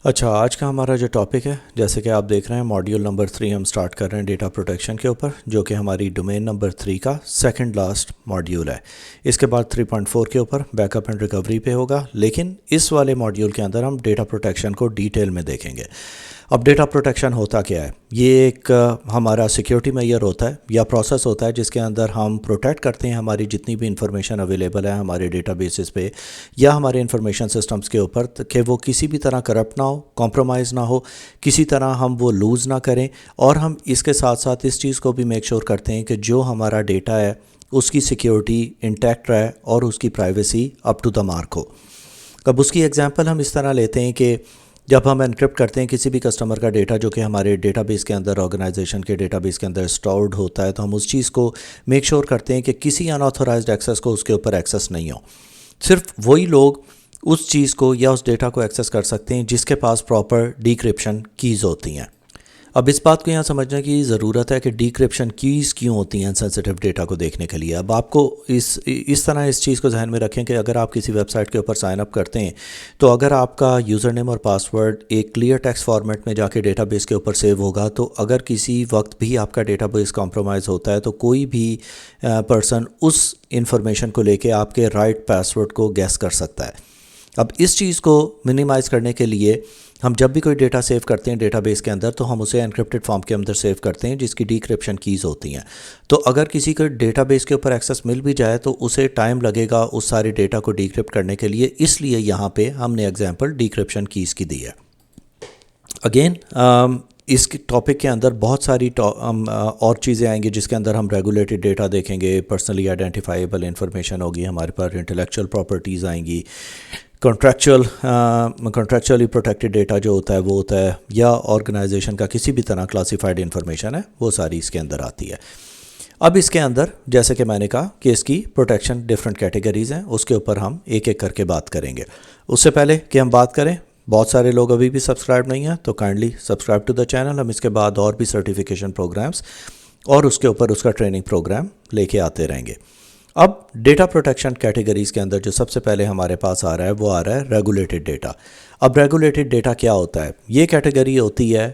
اچھا، آج کا ہمارا جو ٹاپک ہے، جیسے کہ آپ دیکھ رہے ہیں ماڈیول نمبر 3 ہم سٹارٹ کر رہے ہیں ڈیٹا پروٹیکشن کے اوپر، جو کہ ہماری ڈومین نمبر 3 کا سیکنڈ لاسٹ ماڈیول ہے۔ اس کے بعد 3.4 کے اوپر بیک اپ اینڈ ریکوری پہ ہوگا، لیکن اس والے ماڈیول کے اندر ہم ڈیٹا پروٹیکشن کو ڈیٹیل میں دیکھیں گے۔ اب ڈیٹا پروٹیکشن ہوتا کیا ہے؟ یہ ایک ہمارا سیکیورٹی میئر ہوتا ہے یا پروسیس ہوتا ہے جس کے اندر ہم پروٹیکٹ کرتے ہیں ہماری جتنی بھی انفارمیشن اویلیبل ہے ہمارے ڈیٹا بیسز پہ یا ہمارے انفارمیشن سسٹمز کے اوپر، کہ وہ کسی بھی طرح کرپٹ نہ ہو، کمپرومائز نہ ہو، کسی طرح ہم وہ لوز نہ کریں، اور ہم اس کے ساتھ ساتھ اس چیز کو بھی میک شور کرتے ہیں کہ جو ہمارا ڈیٹا ہے اس کی سیکیورٹی انٹیکٹ رہے اور اس کی privacy up to the mark ہو۔ اب اس کی ایگزامپل ہم اس طرح لیتے ہیں کہ جب ہم انکرپٹ کرتے ہیں کسی بھی کسٹمر کا ڈیٹا جو کہ ہمارے ڈیٹا بیس کے اندر، آرگنائزیشن کے ڈیٹا بیس کے اندر اسٹورڈ ہوتا ہے، تو ہم اس چیز کو میک شور کرتے ہیں کہ کسی ان آتھورائزڈ ایکسیس کو اس کے اوپر ایکسیس نہیں ہو۔ صرف وہی لوگ اس چیز کو یا اس ڈیٹا کو ایکسیس کر سکتے ہیں جس کے پاس پراپر ڈیکرپشن کیز ہوتی ہیں۔ اب اس بات کو یہاں سمجھنے کی ضرورت ہے کہ ڈیکرپشن کیز کیوں ہوتی ہیں سینسیٹیو ڈیٹا کو دیکھنے کے لیے۔ اب آپ کو اس طرح اس چیز کو ذہن میں رکھیں کہ اگر آپ کسی ویب سائٹ کے اوپر سائن اپ کرتے ہیں تو اگر آپ کا یوزر نیم اور پاسورڈ ایک کلیئر ٹیکسٹ فارمیٹ میں جا کے ڈیٹا بیس کے اوپر سیو ہوگا، تو اگر کسی وقت بھی آپ کا ڈیٹا بیس کمپرومائز ہوتا ہے تو کوئی بھی پرسن اس انفارمیشن کو لے کے آپ کے رائٹ پاسورڈ کو گیس کر سکتا ہے۔ اب اس چیز کو منیمائز کرنے کے لیے ہم جب بھی کوئی ڈیٹا سیو کرتے ہیں ڈیٹا بیس کے اندر تو ہم اسے انکرپٹڈ فارم کے اندر سیو کرتے ہیں جس کی ڈیکرپشن کیز ہوتی ہیں۔ تو اگر کسی کو ڈیٹا بیس کے اوپر ایکسیس مل بھی جائے تو اسے ٹائم لگے گا اس سارے ڈیٹا کو ڈیکرپٹ کرنے کے لیے، اس لیے یہاں پہ ہم نے ایگزامپل ڈیکرپشن کیز کی دی ہے۔ اگین اس ٹاپک کے اندر بہت ساری اور چیزیں آئیں گی جس کے اندر ہم ریگولیٹڈ ڈیٹا دیکھیں گے، پرسنلی آئیڈینٹیفائیبل انفارمیشن ہوگی، ہمارے پاس انٹلیکچوئل پراپرٹیز آئیں گی، کنٹریکچولی پروٹیکٹڈ ڈیٹا جو ہوتا ہے وہ ہوتا ہے، یا آرگنائزیشن کا کسی بھی طرح کلاسیفائڈ انفارمیشن ہے، وہ ساری اس کے اندر آتی ہے۔ اب اس کے اندر جیسے کہ میں نے کہا کہ اس کی پروٹیکشن ڈفرینٹ کیٹیگریز ہیں، اس کے اوپر ہم ایک ایک کر کے بات کریں گے۔ اس سے پہلے کہ ہم بات کریں، بہت سارے لوگ ابھی بھی سبسکرائب نہیں ہیں تو kindly subscribe to the channel. ہم اس کے بعد اور بھی سرٹیفیکیشن پروگرامز اور اس کے اوپر اس کا ٹریننگ پروگرام لے کے آتے رہیں گے۔ اب ڈیٹا پروٹیکشن کیٹیگریز کے اندر جو سب سے پہلے ہمارے پاس آ رہا ہے وہ آ رہا ہے ریگولیٹڈ ڈیٹا۔ اب ریگولیٹڈ ڈیٹا کیا ہوتا ہے؟ یہ کیٹیگری ہوتی ہے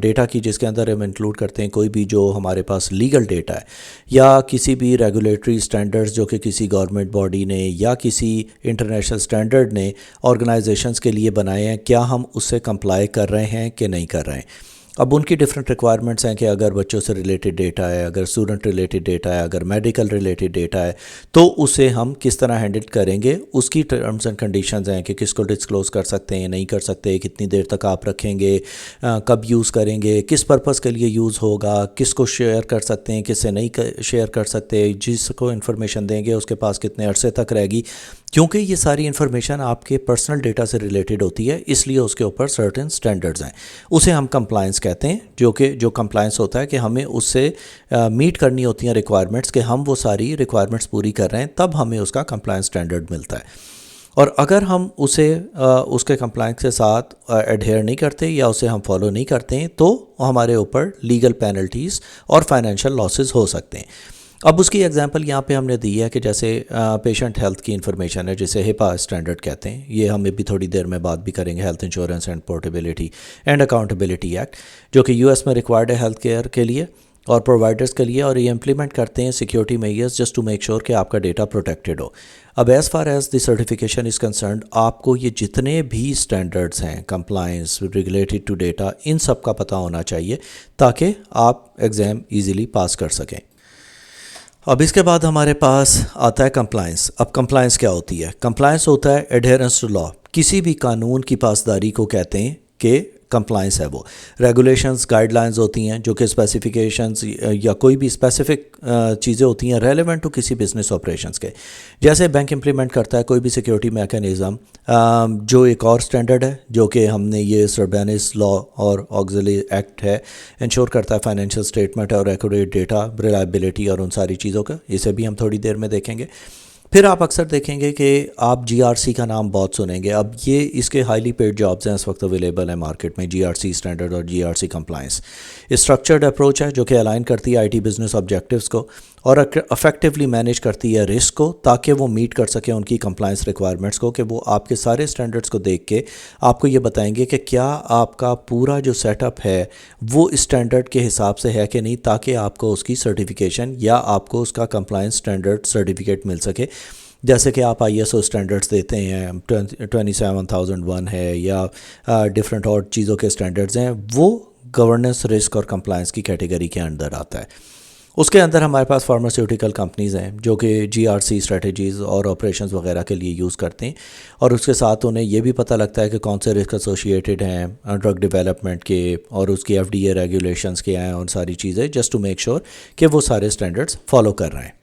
ڈیٹا کی جس کے اندر ہم انکلوڈ کرتے ہیں کوئی بھی جو ہمارے پاس لیگل ڈیٹا ہے یا کسی بھی ریگولیٹری سٹینڈرڈز جو کہ کسی گورنمنٹ باڈی نے یا کسی انٹرنیشنل سٹینڈرڈ نے آرگنائزیشنز کے لیے بنائے ہیں، کیا ہم اس سے کمپلائی کر رہے ہیں کہ نہیں کر رہے ہیں۔ اب ان کی ڈفرینٹ ریکوائرمنٹس ہیں کہ اگر بچوں سے ریلیٹڈ ڈیٹا ہے، اگر اسٹوڈنٹ ریلیٹڈ ڈیٹا ہے، اگر میڈیکل ریلیٹڈ ڈیٹا ہے تو اسے ہم کس طرح ہینڈل کریں گے، اس کی ٹرمز اینڈ کنڈیشنز ہیں کہ کس کو ڈسکلوز کر سکتے ہیں، نہیں کر سکتے، کتنی دیر تک آپ رکھیں گے، کب یوز کریں گے، کس پرپس کے لیے یوز ہوگا، کس کو شیئر کر سکتے ہیں، کس سے نہیں شیئر کر سکتے، جس کو انفارمیشن دیں گے اس کے پاس کتنے عرصے تک رہے گی، کیونکہ یہ ساری انفارمیشن آپ کے پرسنل ڈیٹا سے ریلیٹڈ ہوتی ہے، اس لیے اس کے اوپر سرٹن سٹینڈرڈز ہیں۔ اسے ہم کمپلائنس کہتے ہیں، جو کمپلائنس ہوتا ہے کہ ہمیں اس سے میٹ کرنی ہوتی ہیں ریکوائرمنٹس، کہ ہم وہ ساری ریکوائرمنٹس پوری کر رہے ہیں، تب ہمیں اس کا کمپلائنس سٹینڈرڈ ملتا ہے۔ اور اگر ہم اسے اس کے کمپلائنس کے ساتھ ایڈہیئر نہیں کرتے یا اسے ہم فالو نہیں کرتے ہیں تو ہمارے اوپر لیگل پینلٹیز اور فائنینشیل لاسز ہو سکتے ہیں۔ اب اس کی ایگزامپل یہاں پہ ہم نے دی ہے کہ جیسے پیشنٹ ہیلتھ کی انفارمیشن ہے جسے ہپا اسٹینڈرڈ کہتے ہیں، یہ ہم بھی تھوڑی دیر میں بات بھی کریں گے، health insurance and portability and accountability act, جو کہ US میں ریکوائرڈ ہے ہیلتھ کیئر کے لیے اور پرووائڈرز کے لیے، اور یہ امپلیمنٹ کرتے ہیں security measures just to make sure کہ آپ کا ڈیٹا پروٹیکٹڈ ہو۔ اب as far as the certification is concerned, آپ کو یہ جتنے بھی اسٹینڈرڈز ہیں کمپلائنس ریلیٹڈ ٹو ڈیٹا، ان سب کا پتہ ہونا چاہیے تاکہ آپ ایگزام ایزیلی پاس کر سکیں۔ اب اس کے بعد ہمارے پاس آتا ہے کمپلائنس۔ اب کمپلائنس کیا ہوتی ہے؟ کمپلائنس ہوتا ہے ایڈہیرنس ٹو لا، کسی بھی قانون کی پاسداری کو کہتے ہیں کہ کمپلائنس ہے۔ وہ ریگولیشنز، گائیڈ لائنز ہوتی ہیں جو کہ اسپیسیفیکیشنز یا کوئی بھی اسپیسیفک چیزیں ہوتی ہیں ریلیونٹ ٹو کسی بزنس آپریشنز کے، جیسے بینک امپلیمنٹ کرتا ہے کوئی بھی سیکیورٹی میکانزم، جو ایک اور سٹینڈرڈ ہے جو کہ ہم نے یہ سربینس لا اور آگزیلری ایکٹ ہے، انشور کرتا ہے فائنینشیل اسٹیٹمنٹ اور ایکوریٹ ڈیٹا ریلائبلٹی اور ان ساری چیزوں کا، اسے بھی ہم تھوڑی دیر میں دیکھیں گے۔ پھر آپ اکثر دیکھیں گے کہ آپ جی آر سی کا نام بہت سنیں گے. اب یہ اس کے ہائیلی پیڈ جابز ہیں اس وقت اویلیبل ہیں مارکیٹ میں, جی آر سی اسٹینڈرڈ اور G R C compliance. Structured approach ہے جو کہ الائن کرتی ہے آئی ٹی بزنس آبجیکٹیوز کو اور افیکٹولی مینیج کرتی ہے رسک کو, تاکہ وہ میٹ کر سکیں ان کی کمپلائنس ریکوائرمنٹس کو, کہ وہ آپ کے سارے اسٹینڈرڈس کو دیکھ کے آپ کو یہ بتائیں گے کہ کیا آپ کا پورا جو سیٹ اپ ہے وہ اسٹینڈرڈ کے حساب سے ہے کہ نہیں, تاکہ آپ کو اس کی سرٹیفیکیشن یا آپ کو اس کا کمپلائنس اسٹینڈرڈ سرٹیفکیٹ مل سکے. جیسے کہ آپ آئی ایس او اسٹینڈرڈس دیتے ہیں, 27001 ہے یا ڈفرینٹ اور چیزوں کے اسٹینڈرڈز ہیں, وہ گورننس, رسک اور کمپلائنس کی کیٹیگری کے اندر آتا ہے. اس کے اندر ہمارے پاس فارماسیوٹیکل کمپنیز ہیں جو کہ جی آر سی اسٹریٹجیز اور آپریشنز وغیرہ کے لیے یوز کرتے ہیں, اور اس کے ساتھ انہیں یہ بھی پتہ لگتا ہے کہ کون سے رسک ایسوسیٹیڈ ہیں ڈرگ ڈیولپمنٹ کے, اور اس کی ایف ڈی اے ریگولیشنز کیا ہیں, اور ساری چیزیں, جسٹ ٹو میک شیور کہ وہ سارے اسٹینڈرڈس فالو کر رہے ہیں.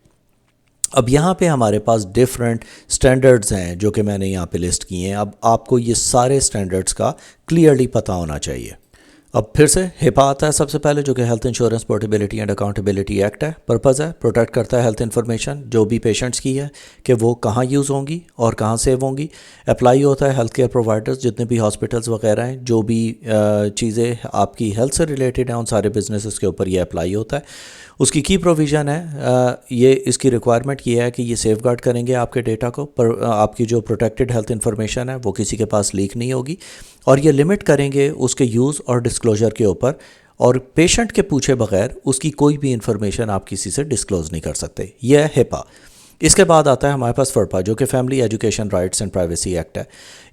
اب یہاں پہ ہمارے پاس ڈفرینٹ اسٹینڈرڈز ہیں جو کہ میں نے یہاں پہ لسٹ کیے ہیں. اب آپ کو یہ سارے اسٹینڈرڈز کا کلیئرلی پتہ ہونا چاہیے. اب پھر سے ہیپا آتا ہے سب سے پہلے, جو کہ health insurance portability and accountability act ہے. پرپز ہے پروٹیکٹ کرتا ہے ہیلتھ انفارمیشن جو بھی پیشنٹس کی ہے کہ وہ کہاں یوز ہوں گی اور کہاں سیو ہوں گی. اپلائی ہوتا ہے ہیلتھ کیئر پرووائڈرز, جتنے بھی ہاسپٹلس وغیرہ ہیں, جو بھی چیزیں آپ کی ہیلتھ سے ریلیٹڈ ہیں ان سارے بزنسز کے اوپر یہ اپلائی ہوتا ہے. اس کی پروویژن ہے, یہ اس کی ریکوائرمنٹ یہ ہے کہ یہ سیف گارڈ کریں گے آپ کے ڈیٹا کو, پر آپ کی جو پروٹیکٹڈ ہیلتھ انفارمیشن ہے وہ کسی کے پاس لیک نہیں ہوگی, اور یہ لمٹ کریں گے اس کے یوز اور ڈسکلوجر کے اوپر, اور پیشنٹ کے پوچھے بغیر اس کی کوئی بھی انفارمیشن آپ کسی سے ڈسکلوز نہیں کر سکتے. یہ ہے ہیپا. اس کے بعد آتا ہے ہمارے پاس فرپا, جو کہ family education rights and privacy act ہے.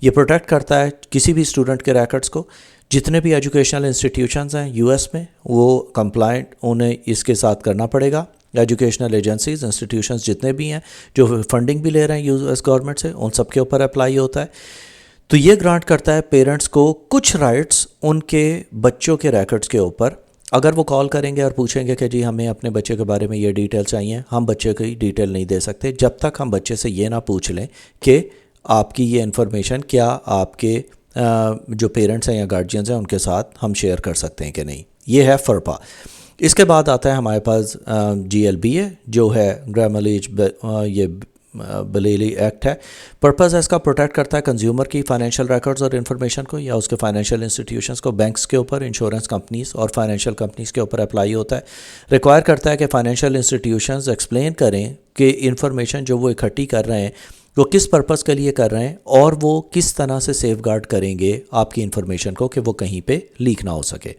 یہ پروٹیکٹ کرتا ہے کسی بھی اسٹوڈنٹ کے ریکارڈز کو. جتنے بھی ایجوکیشنل انسٹیٹیوشنز ہیں یو ایس میں, وہ کمپلائنٹ انہیں اس کے ساتھ کرنا پڑے گا. ایجوکیشنل ایجنسیز, انسٹیٹیوشنز جتنے بھی ہیں جو فنڈنگ بھی لے رہے ہیں یو ایس گورنمنٹ سے, ان سب کے اوپر اپلائی ہوتا ہے. تو یہ گرانٹ کرتا ہے پیرنٹس کو کچھ رائٹس ان کے بچوں کے ریکارڈز کے اوپر. اگر وہ کال کریں گے اور پوچھیں گے کہ جی ہمیں اپنے بچے کے بارے میں یہ ڈیٹیل چاہیے, ہم بچے کی ڈیٹیل نہیں دے سکتے جب تک ہم بچے سے یہ نہ پوچھ لیں کہ آپ کی یہ انفارمیشن کیا آپ کے جو پیرنٹس ہیں یا گارجینز ہیں ان کے ساتھ ہم شیئر کر سکتے ہیں کہ نہیں. یہ ہے فرپا. اس کے بعد آتا ہے ہمارے پاس جی ایل بی اے, جو ہے گرامیلیج یہ بلیلی ایکٹ ہے. پرپز ہے اس کا پروٹیکٹ کرتا ہے کنزیومر کی فائنینشیل ریکارڈز اور انفارمیشن کو, یا اس کے فائنینشیل انسٹیٹیوشنز کو, بینکس کے اوپر, انشورنس کمپنیز اور فائنینشیل کمپنیز کے اوپر اپلائی ہوتا ہے. ریکوائر کرتا ہے کہ فائنینشیل انسٹیٹیوشنز ایکسپلین کریں کہ انفارمیشن جو وہ اکٹھی کر رہے ہیں وہ کس پرپز کے لیے کر رہے ہیں, اور وہ کس طرح سے سیف گارڈ کریں گے آپ کی انفارمیشن کو کہ وہ کہیں پہ لیک نہ ہو سکے.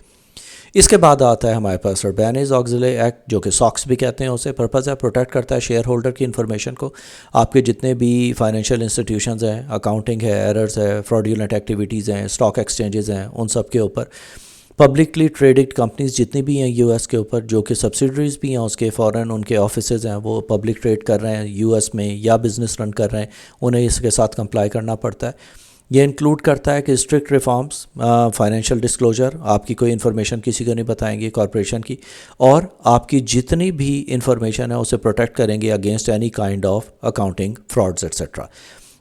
اس کے بعد آتا ہے ہمارے پاس سربینز آگزیلری ایکٹ, جو کہ ساکس بھی کہتے ہیں اسے. پرپز ہے پروٹیکٹ کرتا ہے شیئر ہولڈر کی انفارمیشن کو. آپ کے جتنے بھی فائنینشیل انسٹیٹیوشنز ہیں, اکاؤنٹنگ ہے, ایررز ہے, فراڈیولنٹ ایکٹیویٹیز ہیں, اسٹاک ایکسچینجز ہیں, ان سب کے اوپر. پبلکلی ٹریڈڈ کمپنیز جتنی بھی ہیں یو ایس کے اوپر, جو کہ سبسیڈریز بھی ہیں اس کے, فورن ان کے آفیسز ہیں, وہ پبلک ٹریڈ کر رہے ہیں یو ایس میں یا بزنس رن کر رہے ہیں, انہیں اس کے ساتھ کمپلائی کرنا پڑتا ہے. یہ انکلوڈ کرتا ہے کہ اسٹرکٹ ریفارمز, فائنینشیل ڈسکلوجر, آپ کی کوئی انفارمیشن کسی کو نہیں بتائیں گے کارپوریشن کی, اور آپ کی جتنی بھی انفارمیشن ہے اسے پروٹیکٹ کریں گے against any kind of accounting frauds etcetera.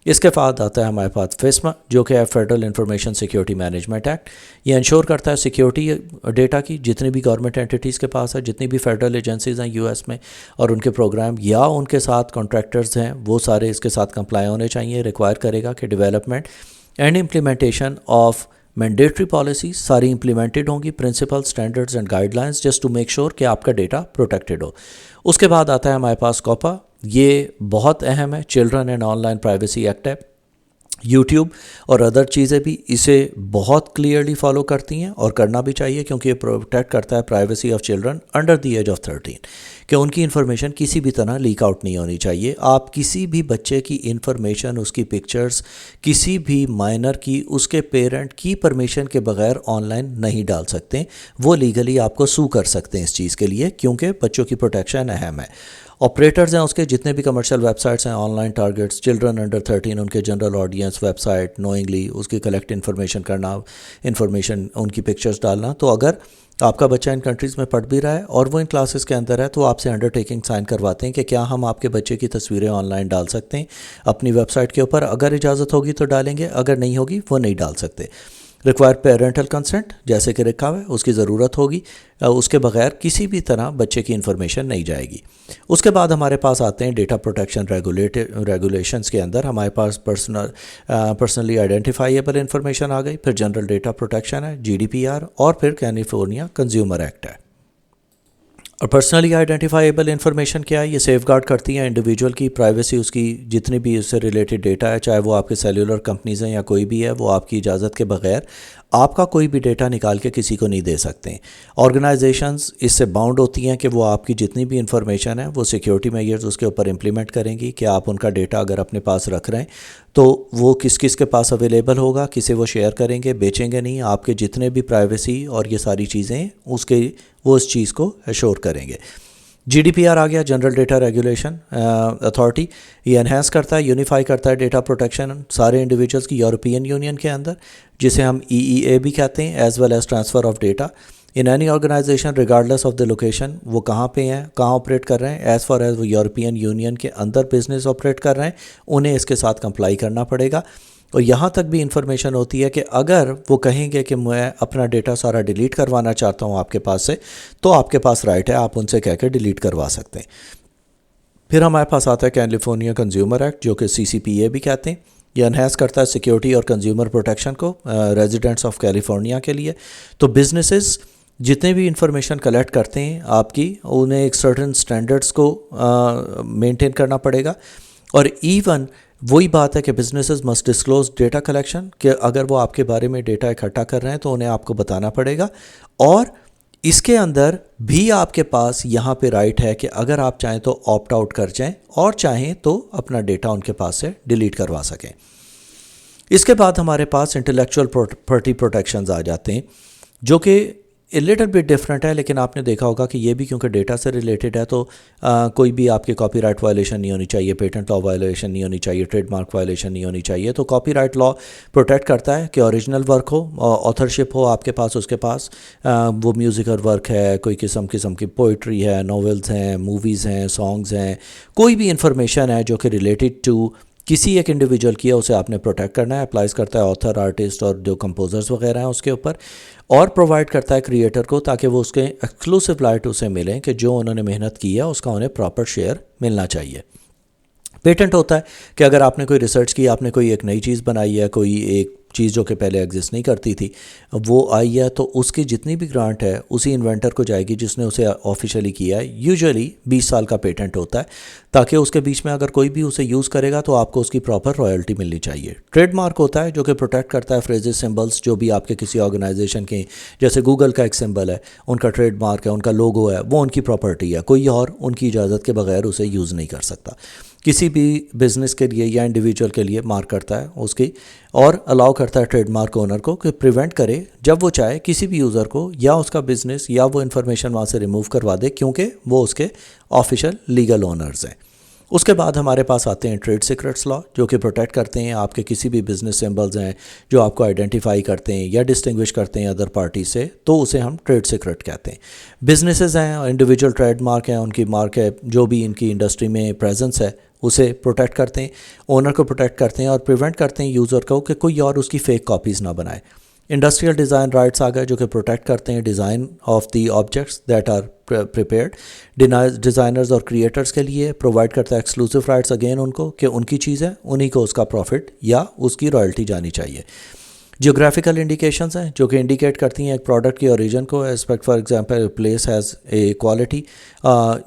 اس کے بعد آتا ہے ہمارے پاس فیسما, جو کہ ہے federal information security management act. یہ انشور کرتا ہے سیکیورٹی ڈیٹا کی جتنی بھی گورنمنٹ انٹیٹیز کے پاس ہے, جتنی بھی فیڈرل ایجنسیز ہیں یو ایس میں, اور ان کے پروگرام یا ان کے ساتھ کانٹریکٹرز ہیں, وہ سارے اس کے ساتھ کمپلائی ہونے چاہیے. ریکوائر کرے گا کہ development and implementation of mandatory policies ساری امپلیمنٹڈ ہوں گی, principle, standards and guidelines, just to make sure کہ آپ کا ڈیٹا پروٹیکٹڈ ہو. اس کے بعد آتا ہے ہمارے پاس کوپا. یہ بہت اہم ہے, children and on line privacy act ہے. یوٹیوب اور ادر چیزیں بھی اسے بہت کلیئرلی فالو کرتی ہیں, اور کرنا بھی چاہیے, کیونکہ یہ پروٹیکٹ کرتا ہے privacy of children under the age of 13, کہ ان کی انفارمیشن کسی بھی طرح لیک آؤٹ نہیں ہونی چاہیے. آپ کسی بھی بچے کی انفارمیشن, اس کی پکچرز, کسی بھی مائنر کی اس کے پیرنٹ کی پرمیشن کے بغیر آن لائن نہیں ڈال سکتے. وہ لیگلی آپ کو سو کر سکتے ہیں اس چیز کے لیے, کیونکہ بچوں کی پروٹیکشن اہم ہے. آپریٹرز ہیں اس کے, جتنے بھی کمرشل ویب سائٹس ہیں, online targets, children under 13, ان کے general audience, website knowingly اس کی کلیکٹ انفارمیشن کرنا, انفارمیشن ان کی پکچرز ڈالنا. تو اگر آپ کا بچہ ان کنٹریز میں پڑھ بھی رہا ہے اور وہ ان کلاسز کے اندر ہے, تو آپ سے انڈر ٹیکنگ سائن کرواتے ہیں کہ کیا ہم آپ کے بچے کی تصویریں آن لائن ڈال سکتے ہیں اپنی ویب سائٹ کے اوپر. اگر اجازت ہوگی تو ڈالیں گے, اگر نہیں ہوگی وہ نہیں ڈال سکتے. ریکوائر پیرنٹل کنسنٹ جیسے کہ رکھا ہوا ہے اس کی ضرورت ہوگی، اس کے بغیر کسی بھی طرح بچے کی انفارمیشن نہیں جائے گی۔ اس کے بعد ہمارے پاس آتے ہیں ڈیٹا پروٹیکشن ریگولیشنز کے اندر ہمارے پاس پرسنلی آئیڈینٹیفائیبل انفارمیشن آ گئی، پھر جنرل ڈیٹا پروٹیکشن ہے GDPR، اور پھر کیلیفورنیا کنزیومر ایکٹ ہے۔ اور پرسنلی آئیڈینٹیفائیبل انفارمیشن کیا ہے؟ یہ سیف گارڈ کرتی ہیں انڈیویجول کی پرائیویسی، اس کی جتنی بھی اس سے ریلیٹڈ ڈیٹا ہے، چاہے وہ آپ کے سیلولر کمپنیز ہیں یا کوئی بھی ہے، وہ آپ کی اجازت کے بغیر آپ کا کوئی بھی ڈیٹا نکال کے کسی کو نہیں دے سکتے ہیں۔ آرگنائزیشنز اس سے باؤنڈ ہوتی ہیں کہ وہ آپ کی جتنی بھی انفارمیشن ہے وہ سیکیورٹی میجرز اس کے اوپر امپلیمنٹ کریں گی کہ آپ ان کا ڈیٹا اگر اپنے پاس رکھ رہے ہیں تو وہ کس کس کے پاس اویلیبل ہوگا، کسے وہ شیئر کریں گے، بیچیں گے نہیں، آپ کے جتنے بھی پرائیویسی اور یہ ساری چیزیں وہ اس چیز کو ایشور کریں گے۔ GDPR آ گیا، جنرل ڈیٹا ریگولیشن اتھارٹی، یہ انہینس کرتا ہے، یونیفائی کرتا ہے ڈیٹا پروٹیکشن سارے انڈیویجولس کی یورپین یونین کے اندر، جسے ہم EEA بھی کہتے ہیں، as well as transfer of data in any organisation regardless of the location, وہ کہاں پہ ہیں، کہاں آپریٹ کر رہے ہیں، ایز فار ایز وہ یورپین یونین کے اندر بزنس آپریٹ کر رہے ہیں، انہیں اس کے ساتھ کمپلائی کرنا پڑے گا۔ اور یہاں تک بھی انفارمیشن ہوتی ہے کہ اگر وہ کہیں گے کہ میں اپنا ڈیٹا سارا ڈیلیٹ کروانا چاہتا ہوں آپ کے پاس سے، تو آپ کے پاس رائٹ ہے، آپ ان سے کہہ کے ڈیلیٹ کروا سکتے ہیں۔ پھر ہمارے پاس آتا ہے کیلیفورنیا کنزیومر ایکٹ، جو کہ CCPA بھی کہتے ہیں۔ یہ انہینس کرتا ہے سیکیورٹی اور کنزیومر پروٹیکشن کو ریزیڈنٹس آف کیلیفورنیا کے لیے۔ تو بزنسز جتنے بھی انفارمیشن کلیکٹ کرتے ہیں آپ کی، انہیں ایک سرٹن سٹینڈرڈز کو مینٹین کرنا پڑے گا۔ اور ایون وہی بات ہے کہ businesses must disclose data collection, کہ اگر وہ آپ کے بارے میں ڈیٹا اکٹھا کر رہے ہیں تو انہیں آپ کو بتانا پڑے گا۔ اور اس کے اندر بھی آپ کے پاس یہاں پہ رائٹ ہے کہ اگر آپ چاہیں تو آپٹ آؤٹ کر جائیں، اور چاہیں تو اپنا ڈیٹا ان کے پاس سے ڈیلیٹ کروا سکیں۔ اس کے بعد ہمارے پاس انٹلیکچوئل پراپرٹی پروٹیکشنز آ جاتے ہیں، جو کہ لٹل بٹ ڈفرینٹ ہے، لیکن آپ نے دیکھا ہوگا کہ یہ بھی کیونکہ ڈیٹا سے ریلیٹڈ ہے تو کوئی بھی آپ کے کاپی رائٹ وائلیشن نہیں ہونی چاہیے، پیٹنٹ لا وائلیشن نہیں ہونی چاہیے، ٹریڈ مارک وائلیشن نہیں ہونی چاہیے۔ تو کاپی رائٹ لا پروٹیکٹ کرتا ہے کہ اوریجنل ورک ہو، آتھرشپ ہو آپ کے پاس، اس کے پاس وہ میوزیکل ورک ہے، کوئی قسم کی پوئٹری ہے، ناولز ہیں، موویز ہیں، سانگز ہیں، کوئی بھی انفارمیشن ہے جو کہ ریلیٹڈ ٹو کسی ایک انڈیویجول کی ہے، اسے آپ نے پروٹیکٹ کرنا ہے۔ اپلائز کرتا ہے آتھر، آرٹسٹ اور جو کمپوزرز وغیرہ ہیں اس کے اوپر، اور پرووائڈ کرتا ہے کریٹر کو، تاکہ وہ اس کے ایکسکلوسیو رائٹ اسے ملیں کہ جو انہوں نے محنت کی ہے اس کا انہیں پراپر شیئر ملنا چاہیے۔ پیٹنٹ ہوتا ہے کہ اگر آپ نے کوئی ریسرچ کی، آپ نے کوئی ایک نئی چیز بنائی ہے، کوئی ایک چیز جو کہ پہلے ایگزسٹ نہیں کرتی تھی وہ آئی ہے، تو اس کی جتنی بھی گرانٹ ہے اسی انوینٹر کو جائے گی جس نے اسے آفیشیلی کیا ہے۔ یوجولی 20 سال کا پیٹنٹ ہوتا ہے، تاکہ اس کے بیچ میں اگر کوئی بھی اسے یوز کرے گا تو آپ کو اس کی پراپر رائلٹی ملنی چاہیے۔ ٹریڈ مارک ہوتا ہے جو کہ پروٹیکٹ کرتا ہے فریزز، سمبلز جو بھی آپ کے کسی آرگنائزیشن کے، جیسے گوگل کا ایک سمبل ہے، ان کا ٹریڈ مارک ہے، ان کا لوگو ہے، وہ ان کی پراپرٹی ہے، کوئی اور ان کی اجازت کے بغیر اسے یوز نہیں کر سکتا۔ کسی بھی بزنس کے لیے یا انڈیویجول کے لیے مارک کرتا ہے اس کی، اور الاؤ کرتا ہے ٹریڈ مارک اونر کو کہ پریونٹ کرے جب وہ چاہے کسی بھی یوزر کو یا اس کا بزنس یا وہ انفارمیشن وہاں سے ریموو کروا دے، کیونکہ وہ اس کے آفیشیل لیگل اونرز ہیں۔ اس کے بعد ہمارے پاس آتے ہیں ٹریڈ سیکرٹس لا، جو کہ پروٹیکٹ کرتے ہیں آپ کے کسی بھی بزنس سمبلز ہیں جو آپ کو آئیڈینٹیفائی کرتے ہیں یا ڈسٹنگوش کرتے ہیں ادر پارٹی سے، تو اسے ہم ٹریڈ سیکرٹ کہتے ہیں۔ بزنسز ہیں، انڈیویجول ٹریڈ مارک ہیں، ان کی مارک ہے، جو بھی ان کی انڈسٹری میں پریزنس ہے اسے پروٹیکٹ کرتے ہیں، اونر کو پروٹیکٹ کرتے ہیں، اور پریونٹ کرتے ہیں یوزر کو کہ کوئی اور اس کی فیک کاپیز نہ بنائے۔ انڈسٹریل ڈیزائن رائٹس آ گئے جو کہ پروٹیکٹ کرتے ہیں design of the objects that are prepared. Designers اور کریٹرز کے لیے پرووائڈ کرتا ہے ایکسکلوسیو رائٹس اگین ان کو، کہ ان کی چیز ہے، انہی کو اس کا پروفٹ یا اس کی رائلٹی جانی چاہیے۔ جیوگرافیکل انڈیکیشنز ہیں جو کہ انڈیکیٹ کرتی ہیں ایک پروڈکٹ کی اوریجن کو، aspect for example place has a quality,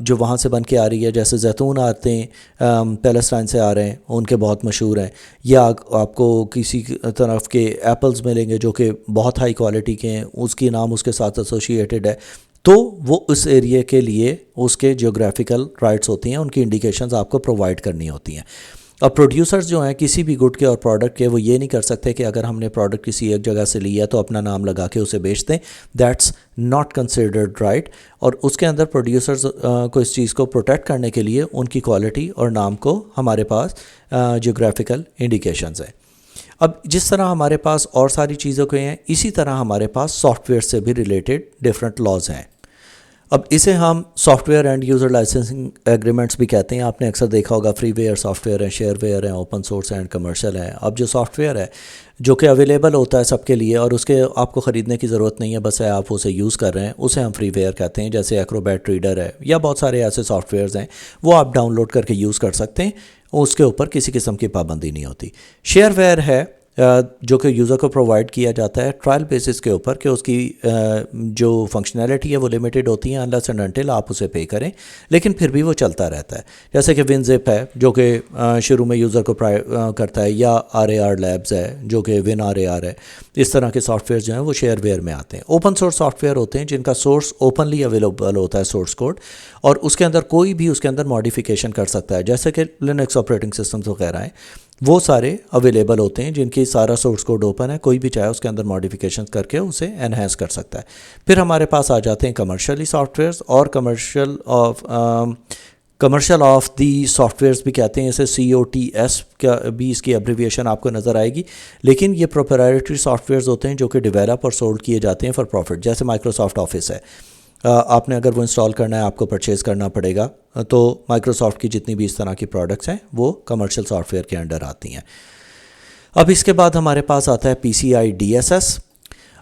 جو وہاں سے بن کے آ رہی ہے، جیسے زیتون آتے ہیں پیلسٹائن سے آ رہے ہیں، ان کے بہت مشہور ہیں، یا آپ کو کسی طرف کے ایپلز ملیں گے جو کہ بہت ہائی کوالٹی کے ہیں، اس کی نام اس کے ساتھ ایسوسیٹیڈ ہے، تو وہ اس ایریے کے لیے اس کے جیوگرافیکل رائٹس ہوتی ہیں، ان کی انڈیکیشنز آپ کو پرووائڈ کرنی ہوتی ہیں۔ اب پروڈیوسرز جو ہیں کسی بھی گڈ کے اور پروڈکٹ کے، وہ یہ نہیں کر سکتے کہ اگر ہم نے پروڈکٹ کسی ایک جگہ سے لیا تو اپنا نام لگا کے اسے بیچ دیں، دیٹس ناٹ کنسیڈرڈ رائٹ۔ اور اس کے اندر پروڈیوسرز کو اس چیز کو پروٹیکٹ کرنے کے لیے ان کی کوالٹی اور نام کو ہمارے پاس جیوگرافیکل انڈیکیشنز ہیں۔ اب جس طرح ہمارے پاس اور ساری چیزوں کے ہیں، اسی طرح ہمارے پاس سافٹ ویئر سے بھی ریلیٹڈ ڈفرینٹ لاز ہیں۔ اب اسے ہم soft where and user licensing agreements بھی کہتے ہیں. آپ نے اکثر دیکھا ہوگا فری ویئر سافٹ ویئر ہیں, شیئر ویئر ہیں, اوپن سورس اینڈ کمرشل ہیں. اب جو سافٹ ویئر ہے جو کہ اویلیبل ہوتا ہے سب کے لیے اور اس کے آپ کو خریدنے کی ضرورت نہیں ہے, بس ہے آپ اسے یوز کر رہے ہیں, اسے ہم فری ویئر کہتے ہیں. جیسے ایکروبیٹ ریڈر ہے یا بہت سارے ایسے سافٹ ویئرز ہیں وہ آپ ڈاؤن لوڈ کر کے یوز کر سکتے ہیں, اس کے اوپر کسی قسم کی پابندی نہیں ہوتی. شیئر ویئر ہے جو کہ یوزر کو پرووائڈ کیا جاتا ہے ٹرائل بیسس کے اوپر کہ اس کی جو فنکشنالٹی ہے وہ لمیٹڈ ہوتی ہیں انلیس اینڈ انٹل آپ اسے پے کریں, لیکن پھر بھی وہ چلتا رہتا ہے. جیسے کہ ونزپ ہے جو کہ شروع میں یوزر کو کرتا ہے, یا RAR لیبز ہے جو کہ WinRAR ہے. اس طرح کے سافٹ ویئر جو ہیں وہ شیئر ویئر میں آتے ہیں. اوپن سورس سافٹ ویئر ہوتے ہیں جن کا سورس اوپنلی اویلیبل ہوتا ہے سورس کوڈ, اور اس کے اندر کوئی بھی اس کے اندر ماڈیفیکیشن کر سکتا ہے. جیسے کہ لینکس آپریٹنگ سسٹمز وغیرہ ہیں وہ سارے اویلیبل ہوتے ہیں جن کی سارا سورس کوڈ اوپن ہے, کوئی بھی چاہے اس کے اندر ماڈیفیکیشن کر کے اسے انہینس کر سکتا ہے. پھر ہمارے پاس آ جاتے ہیں کمرشلی سافٹ ویئرز, اور commercial of the softwares بھی کہتے ہیں. اسے COTS کا بھی اس کی ایبریویشن آپ کو نظر آئے گی, لیکن یہ پروپرائٹری سافٹ ویئرز ہوتے ہیں جو کہ ڈیولپ اور سولڈ کیے جاتے ہیں فار پروفٹ. جیسے مائکروسافٹ آفس ہے, آپ نے اگر وہ انسٹال کرنا ہے آپ کو پرچیز کرنا پڑے گا, تو مائکروسافٹ کی جتنی بھی اس طرح کی پروڈکٹس ہیں وہ کمرشل سافٹ ویئر کے انڈر آتی ہیں. اب اس کے بعد ہمارے پاس آتا ہے PCI DSS.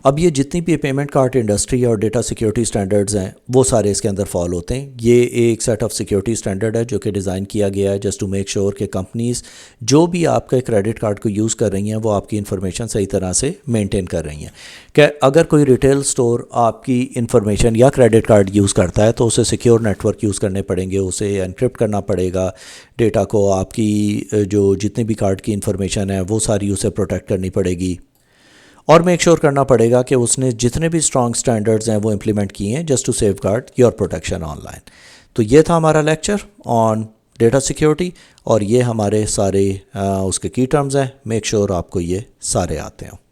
اب یہ جتنی بھی پیمنٹ کارڈ انڈسٹری اور ڈیٹا سیکیورٹی سٹینڈرڈز ہیں وہ سارے اس کے اندر فال ہوتے ہیں. یہ ایک سیٹ آف سیکیورٹی سٹینڈرڈ ہے جو کہ ڈیزائن کیا گیا ہے جسٹ ٹو میک شیور کہ کمپنیز جو بھی آپ کے کریڈٹ کارڈ کو یوز کر رہی ہیں وہ آپ کی انفارمیشن صحیح طرح سے مینٹین کر رہی ہیں. کہ اگر کوئی ریٹیل سٹور آپ کی انفارمیشن یا کریڈٹ کارڈ یوز کرتا ہے تو اسے سیکیور نیٹ ورک یوز کرنے پڑیں گے, اسے انکرپٹ کرنا پڑے گا ڈیٹا کو, آپ کی جو جتنی بھی کارڈ کی انفارمیشن ہے وہ ساری اسے پروٹیکٹ کرنی پڑے گی, اور میک شور کرنا پڑے گا کہ اس نے جتنے بھی اسٹرانگ سٹینڈرڈز ہیں وہ امپلیمنٹ کیے ہیں just to safeguard your protection online. تو یہ تھا ہمارا لیکچر آن ڈیٹا سیکیورٹی, اور یہ ہمارے سارے اس کے کی ٹرمز ہیں. میک شور آپ کو یہ سارے آتے ہوں.